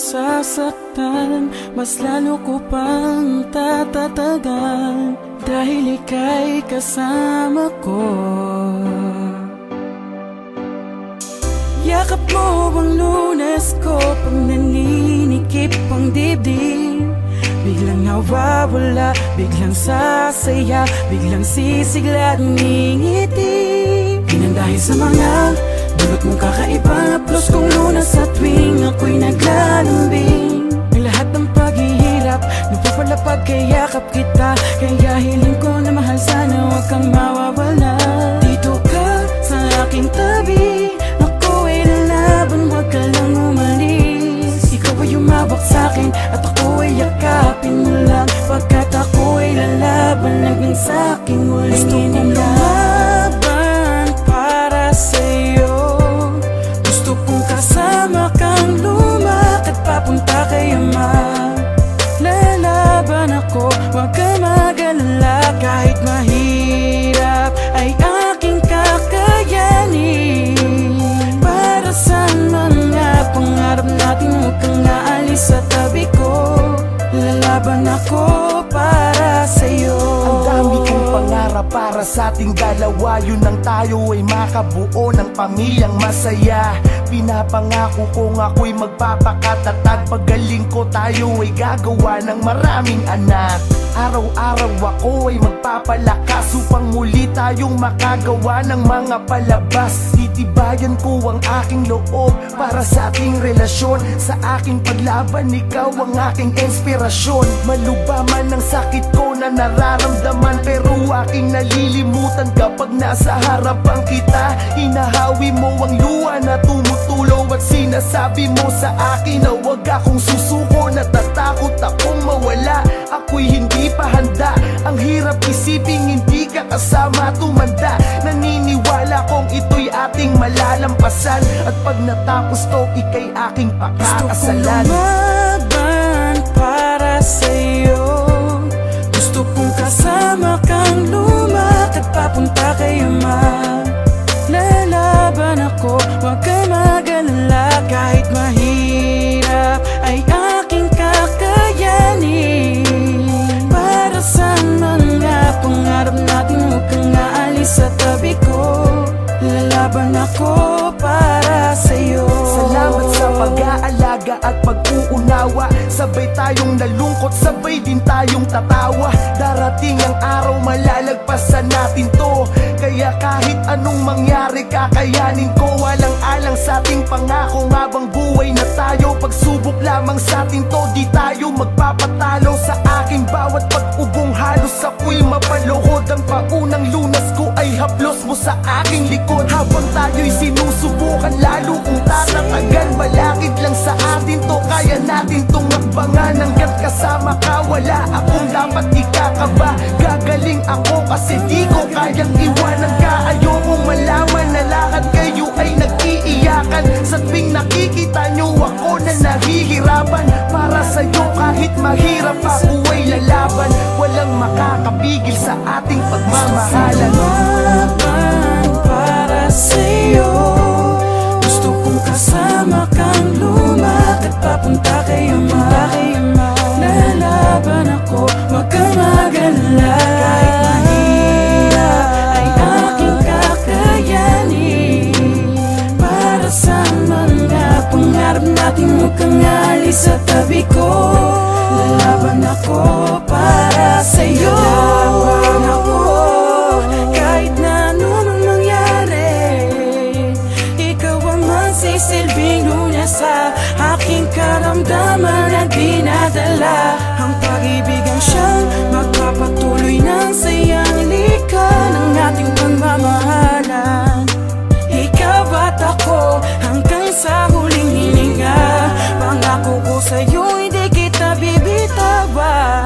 masasaktan, mas lalo ko pang tatatagan, dahil ika'y kasama ko. Yakap mo ang Lunes ko, pag naninikip ang dibdib, biglang nawawala, biglang sasaya, biglang sisigla at ngingiti. Yan dahil sa mga dulot mong kakaiba, plus kung Lunas sa tuwing ako'y naglalambing. Ang lahat ng paghihirap, napapalapag kay yakap kita, kaya hiling ko na mahal, sana huwag kang mawawala. Dito ka sa aking tabi, ako ay lalaban, huwag ka lang umalis. Ikaw ay umawak sa'kin at ako ay yakapin mo lang, pagkat ako ay lalaban hanggang sa'king huling inilang. Gusto kong kasama kang lumakad papunta kay Ama. Lalaban ako, huwag ka mag-alala, kahit mahirap ay aking kakayanin. Para sa mga pangarap natin, huwag kang aalis sa tabi ko. Lalaban ako para sa'yo. Ang dami kong pangarap para sa ating dalawa, yun ang tayo ay makabuo ng pamilyang masaya. Pinapangako kong ako'y magpapakatatag, paggaling ko tayo ay gagawa ng maraming anak. Araw-araw ako ay magpapalakas upang muli tayong makagawa ng mga palabas. Titibayan ko ang aking loob para sa ating relasyon. Sa aking paglaban, ikaw ang aking inspirasyon. Maluba man ang sakit ko na nararamdaman, pero aking nalilimutan kapag nasa harapan kita. Hinahawi mo ang luha na tumutulo at sinasabi mo sa akin na huwag akong susuko. Natatakot akong mawala, ako'y hindi pa handa. Ang hirap isiping hindi ka kasama tumanda. Naniniwala kong ito'y ating malalampasan, at pag natapos to, ika'y aking pakakasalan. Gusto kong lumaban para sa'yo, gusto kong kasama kang lumakad papunta kay Ama. Lalaban ako, huwag ka mag-alala, kahit mahirap ay aking kakayanin. Para sa mga pangarap natin, huwag kang aalis sa tabi ko. Lalaban ako para sa'yo. Salamat sa pag-aalaga at pag-uunawa. Sabay tayong nalungkot, sabay din tayong tatawa. Darating ang araw, malalagpasan natin to. Kaya kahit anong mangyari, kakayanin ko. Walang alang sa ating pangako, habang buhay na tayo. Pagsubok lamang sa atin to, di tayo magpapatalo. Sa aking bawat pag-ubong, halos ako'y mapaluhod. Ang paunang Lunas ko ay haplos mo sa aking likod. Habang tayo'y sinusubukan, lalo kung tatatagan. Malakid lang sa atin to, kaya natin tong akbangan. Hanggat kasama ka, wala akong dapat ikakaba. Gagaling ako kasi di ko kayang iwanan ka. Ayokong malaman na lahat kayo ay nag-iiyakan. Sa tuwing nakikita nyo ako na nahihirapan, para sa'yo kahit mahirap ako ay lalaban. Walang makakapigil sa ating pagmamahalan. Lumaban para sa'yo, gusto kong kasama kang lumakad papunta kay Ama. Lalaban ako, huwag kang mag-alala, kahit mahirap ay aking kakayanin. Para sa mga pangarap natin, huwag kang aalis sa tabi ko. Lalaban ako para sa'yo. Lalaban ako kahit na anumang mangyari. Ikaw ang magsisilbing Lunas sa aking karamdaman na dinadala. Ang pag-ibig ang siyang magpapatuloy ng sayang likan ng ating pagmamahalan. Ikaw at ako hanggang sa huling hininga. Pangako ko sa'yo, hindi kita bibitawan.